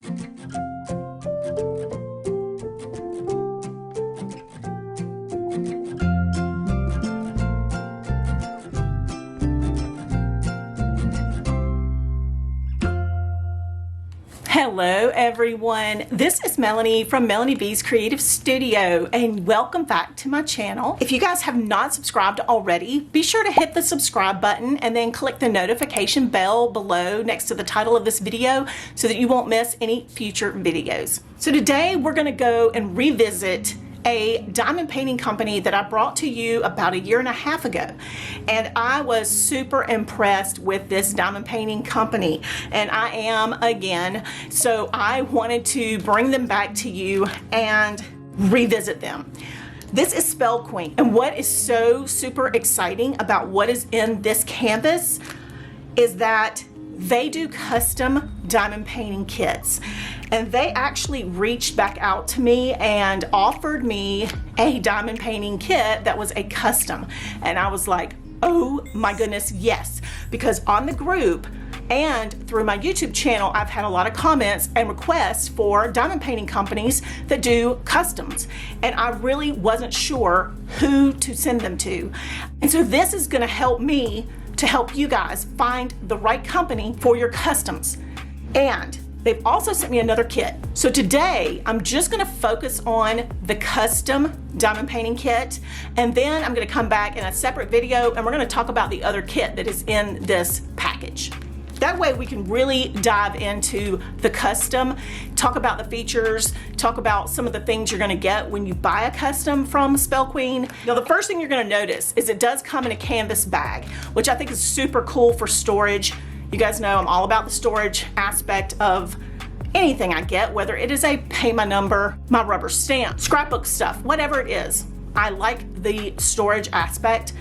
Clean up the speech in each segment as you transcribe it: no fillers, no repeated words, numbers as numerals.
Hello everyone, this is Melanie from MELANIE'S Creative Studio and welcome back to my channel. If you guys have not subscribed already, be sure to hit the subscribe button and then click the notification bell below next to the title of this video so that you won't miss any future videos. So today we're going to go and revisit a diamond painting company that I brought to you about 1.5 years ago, and I was super impressed with this diamond painting company, and I am again. So I wanted to bring them back to you and revisit them. This is Spell Queen, and what is so super exciting about what is in this canvas is that they do custom diamond painting kits, and they actually reached back out to me and offered me a diamond painting kit that was a custom, and I was like, oh my goodness, yes, because on the group and through my YouTube channel I've had a lot of comments and requests for diamond painting companies that do customs, and I really wasn't sure who to send them to, and so this is going to help me to help you guys find the right company for your customs. And they've also sent me another kit. So today I'm just going to focus on the custom diamond painting kit, and then I'm going to come back in a separate video and we're going to talk about the other kit that is in this package. That way we can really dive into the custom, talk about the features, talk about some of the things you're going to get when you buy a custom from Spell Queen. Now the first thing you're going to notice is it does come in a canvas bag, which I think is super cool for storage. You guys know I'm all about the storage aspect of anything I get, whether it is a pay my number, my rubber stamp, scrapbook stuff, whatever it is. I like the storage aspect,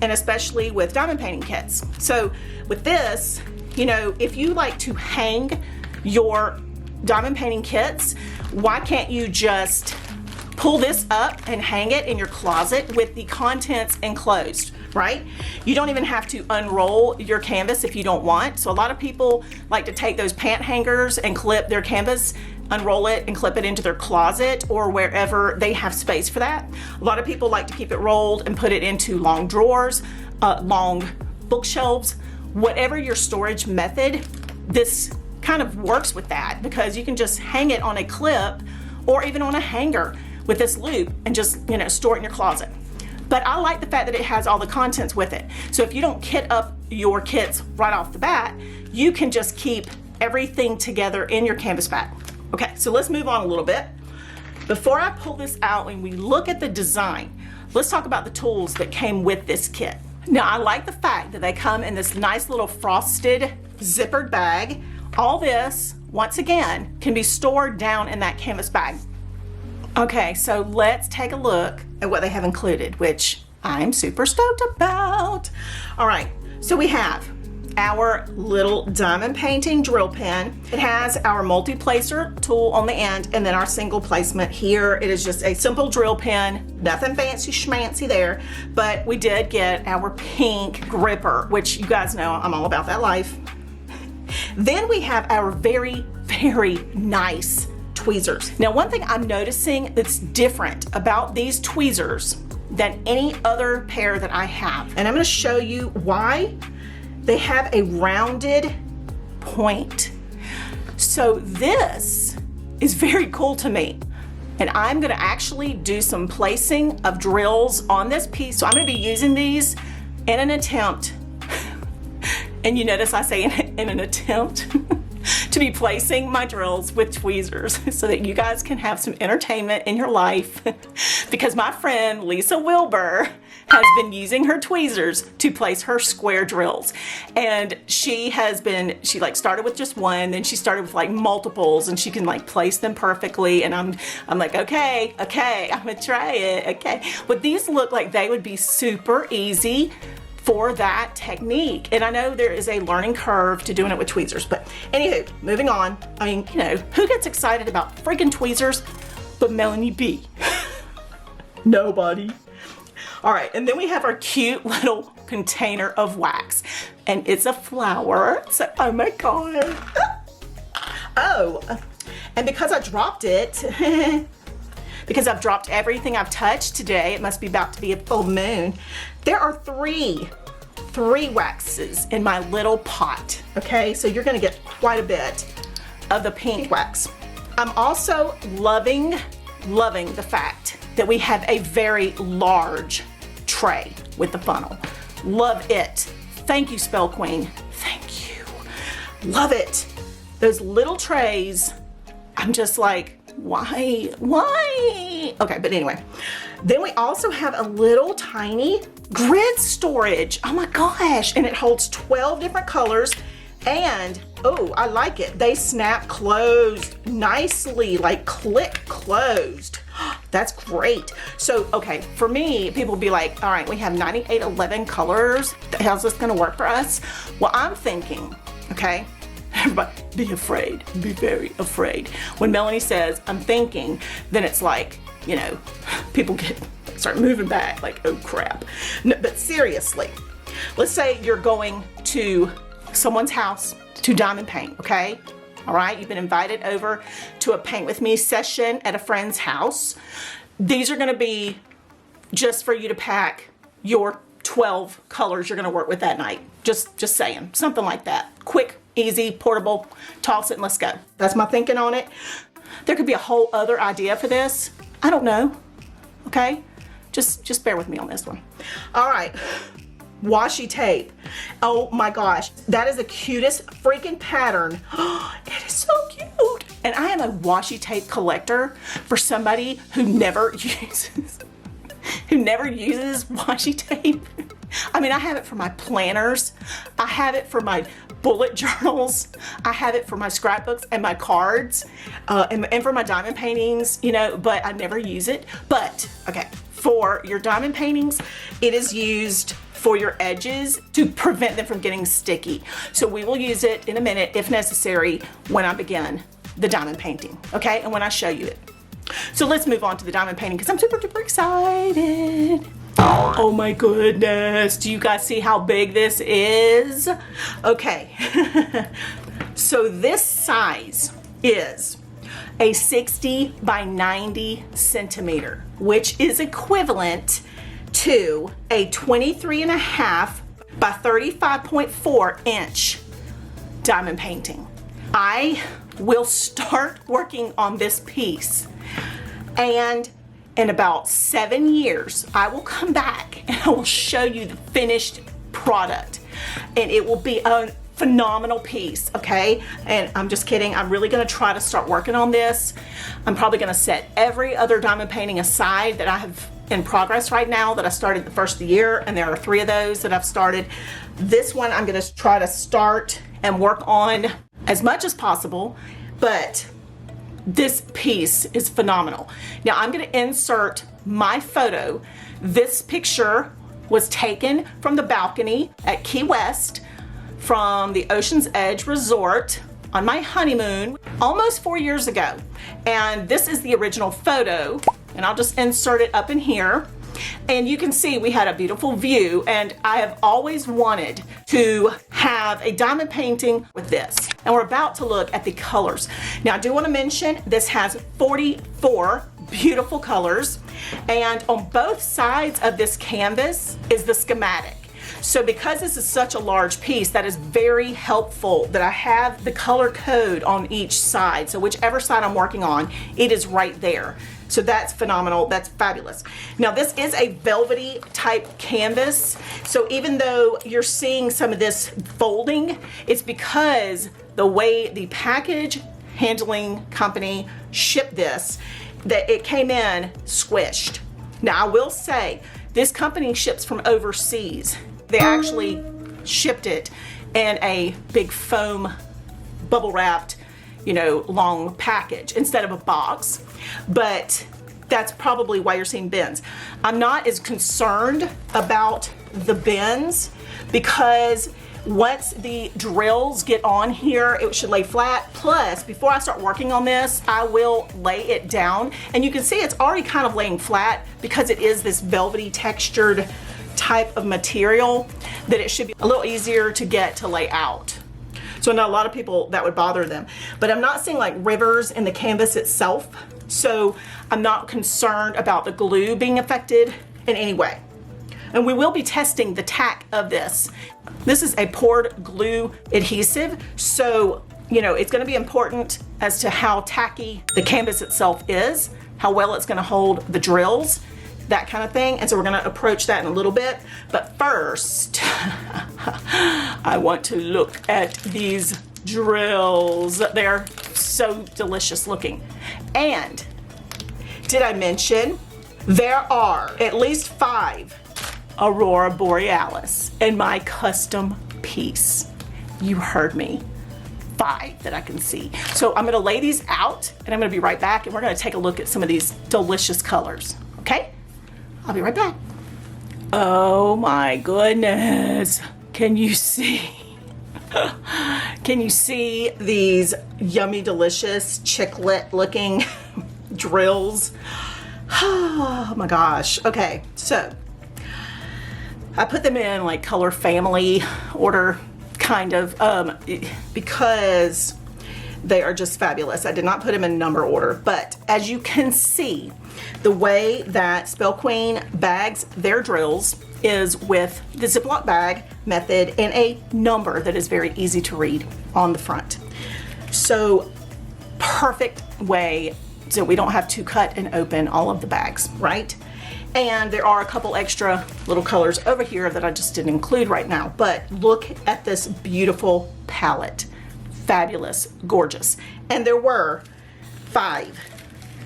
and especially with diamond painting kits. So with this, you know, if you like to hang your diamond painting kits, why can't you just pull this up and hang it in your closet with the contents enclosed, right? You don't even have to unroll your canvas if you don't want. So a lot of people like to take those pant hangers and clip their canvas, unroll it and clip it into their closet or wherever they have space for that. A lot of people like to keep it rolled and put it into long drawers, long bookshelves. Whatever your storage method, this kind of works with that, because you can just hang it on a clip or even on a hanger with this loop and just, you know, store it in your closet. But I like the fact that it has all the contents with it. So if you don't kit up your kits right off the bat, you can just keep everything together in your canvas bag. Okay, so let's move on a little bit. Before I pull this out and we look at the design, let's talk about the tools that came with this kit. Now I like the fact that they come in this nice little frosted zippered bag. All this, once again, can be stored down in that canvas bag. Okay, so let's take a look at what they have included, which I'm super stoked about. All right, so we have our little diamond painting drill pen. It has our multi-placer tool on the end, and then our single placement here. It is just a simple drill pen, nothing fancy schmancy there, but we did get our pink gripper, which you guys know I'm all about that life. Then we have our very, very nice tweezers. Now one thing I'm noticing that's different about these tweezers than any other pair that I have, and I'm going to show you why. They have a rounded point. So this is very cool to me. And I'm gonna actually do some placing of drills on this piece. So I'm gonna be using these in an attempt, and you notice I say in an attempt, to be placing my drills with tweezers so that you guys can have some entertainment in your life. Because my friend Lisa Wilbur has been using her tweezers to place her square drills, and she like started with just one, then she started with like multiples, and she can like place them perfectly, and I'm like, okay, I'm gonna try it. Okay, but these look like they would be super easy for that technique, and I know there is a learning curve to doing it with tweezers, but anywho, moving on. I mean, you know, who gets excited about freaking tweezers but Melanie B? Nobody. All right, and then we have our cute little container of wax, and it's a flower. So, oh my God. Oh, And because I dropped it, because I've dropped everything I've touched today, it must be about to be a full moon. There are three waxes in my little pot, okay? So you're gonna get quite a bit of the pink wax. I'm also loving the fact that we have a very large tray with the funnel. Love it. Thank you, Spell Queen. Thank you. Love it. Those little trays, I'm just like, why? Okay, but anyway. Then we also have a little tiny grid storage. Oh my gosh, and it holds 12 different colors. And, oh, I like it. They snap closed nicely, like click closed. That's great. So, okay, for me, people will be like, all right, we have 9811 colors. How's this gonna work for us? Well, I'm thinking, okay, everybody be afraid, be very afraid. When Melanie says, I'm thinking, then it's like, you know, people start moving back like, oh crap. No, but seriously, let's say you're going to someone's house to diamond paint, okay? All right, you've been invited over to a paint with me session at a friend's house. These are gonna be just for you to pack your 12 colors you're gonna work with that night. Just saying, something like that. Quick, easy, portable, toss it and let's go. That's my thinking on it. There could be a whole other idea for this. I don't know, okay? Just bear with me on this one. All right. Washi tape. Oh my gosh, that is the cutest freaking pattern. It is so cute. And I am a washi tape collector for somebody who never uses washi tape. I mean, I have it for my planners. I have it for my bullet journals. I have it for my scrapbooks and my cards, and for my diamond paintings, you know, but I never use it. But, okay, for your diamond paintings, it is used for your edges to prevent them from getting sticky. So we will use it in a minute if necessary when I begin the diamond painting, okay? And when I show you it. So let's move on to the diamond painting because I'm super duper excited. Oh my goodness, do you guys see how big this is? Okay, so this size is a 60 by 90 centimeter, which is equivalent to a 23.5 by 35.4 inch diamond painting. I will start working on this piece, and in about 7 years, I will come back and I will show you the finished product, and it will be a phenomenal piece, okay? And I'm just kidding. I'm really gonna try to start working on this. I'm probably gonna set every other diamond painting aside that I have in progress right now that I started the first of the year, and there are 3 of those that I've started. This one I'm gonna try to start and work on as much as possible, but this piece is phenomenal. Now I'm gonna insert my photo. This picture was taken from the balcony at Key West from the Ocean's Edge Resort on my honeymoon almost 4 years ago. And this is the original photo, and I'll just insert it up in here. And you can see we had a beautiful view, and I have always wanted to have a diamond painting with this. And we're about to look at the colors. Now I do want to mention this has 44 beautiful colors, and on both sides of this canvas is the schematic. So because this is such a large piece, that is very helpful that I have the color code on each side. So whichever side I'm working on, it is right there. So that's phenomenal, that's fabulous. Now this is a velvety type canvas. So even though you're seeing some of this folding, it's because the way the package handling company shipped this, that it came in squished. Now I will say, this company ships from overseas. They actually shipped it in a big foam bubble wrapped, you know, long package instead of a box. But that's probably why you're seeing bends. I'm not as concerned about the bends because once the drills get on here, it should lay flat. Plus, before I start working on this, I will lay it down. And you can see it's already kind of laying flat because it is this velvety textured type of material that it should be a little easier to get to lay out. So I know a lot of people that would bother them, but I'm not seeing like rivers in the canvas itself. So I'm not concerned about the glue being affected in any way. And we will be testing the tack of this. This is a poured glue adhesive. So, you know, it's gonna be important as to how tacky the canvas itself is, how well it's gonna hold the drills, that kind of thing. And so we're gonna approach that in a little bit. But first, I want to look at these drills. They're so delicious looking. And did I mention there are at least 5 Aurora Borealis in my custom piece? You heard me. 5 that I can see. So I'm gonna lay these out and I'm gonna be right back and we're gonna take a look at some of these delicious colors, okay? I'll be right back. Oh my goodness. Can you see? Can you see these yummy, delicious, chiclet looking drills? Oh my gosh. Okay, so I put them in like color family order, kind of, because they are just fabulous. I did not put them in number order, but as you can see, the way that Spell Queen bags their drills is with the Ziploc bag method and a number that is very easy to read on the front. So perfect way so we don't have to cut and open all of the bags, right? And there are a couple extra little colors over here that I just didn't include right now, but look at this beautiful palette. Fabulous, gorgeous. And there were 5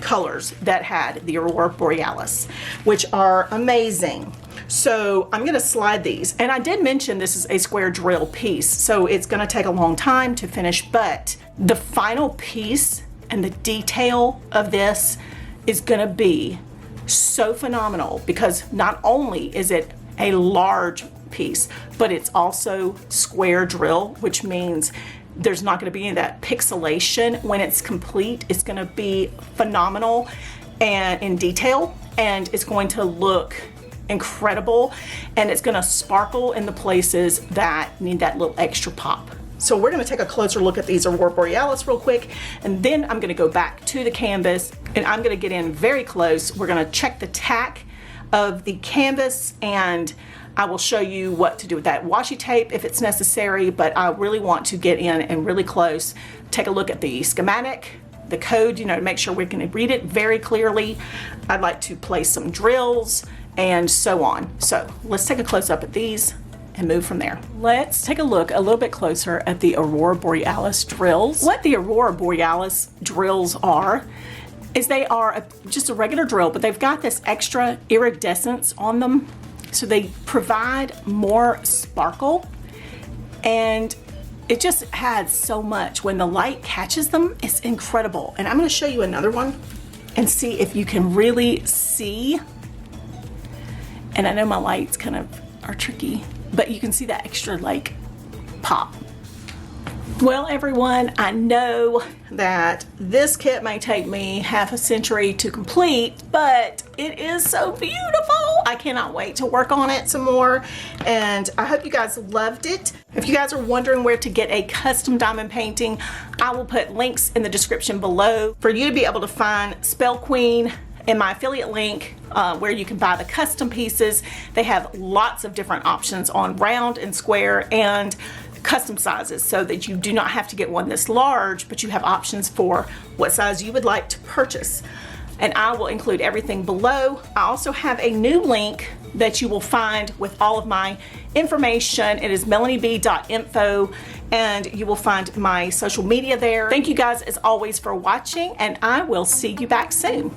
colors that had the Aurora Borealis, which are amazing. So I'm gonna slide these. And I did mention this is a square drill piece, so it's gonna take a long time to finish, but the final piece and the detail of this is gonna be so phenomenal, because not only is it a large piece, but it's also square drill, which means there's not going to be any of that pixelation when it's complete. It's going to be phenomenal and in detail, and it's going to look incredible, and it's going to sparkle in the places that need that little extra pop. So we're going to take a closer look at these Aurora Borealis real quick, and then I'm going to go back to the canvas and I'm going to get in very close. We're going to check the tack of the canvas, and I will show you what to do with that washi tape if it's necessary, but I really want to get in and really close, take a look at the schematic, the code, you know, to make sure we can read it very clearly. I'd like to place some drills and so on. So let's take a close up at these and move from there. Let's take a look a little bit closer at the Aurora Borealis drills. What the Aurora Borealis drills are is they are just a regular drill, but they've got this extra iridescence on them. So they provide more sparkle, and it just adds so much. When the light catches them, it's incredible. And I'm gonna show you another one and see if you can really see. And I know my lights kind of are tricky, but you can see that extra like pop. Well, everyone, I know that this kit may take me half a century to complete, but it is so beautiful. I cannot wait to work on it some more, and I hope you guys loved it. If you guys are wondering where to get a custom diamond painting, I will put links in the description below for you to be able to find Spell Queen and my affiliate link where you can buy the custom pieces. They have lots of different options on round and square and custom sizes, so that you do not have to get one this large, but you have options for what size you would like to purchase. And I will include everything below. I also have a new link that you will find with all of my information. It is melanieb.info, and you will find my social media there. Thank you guys as always for watching, and I will see you back soon.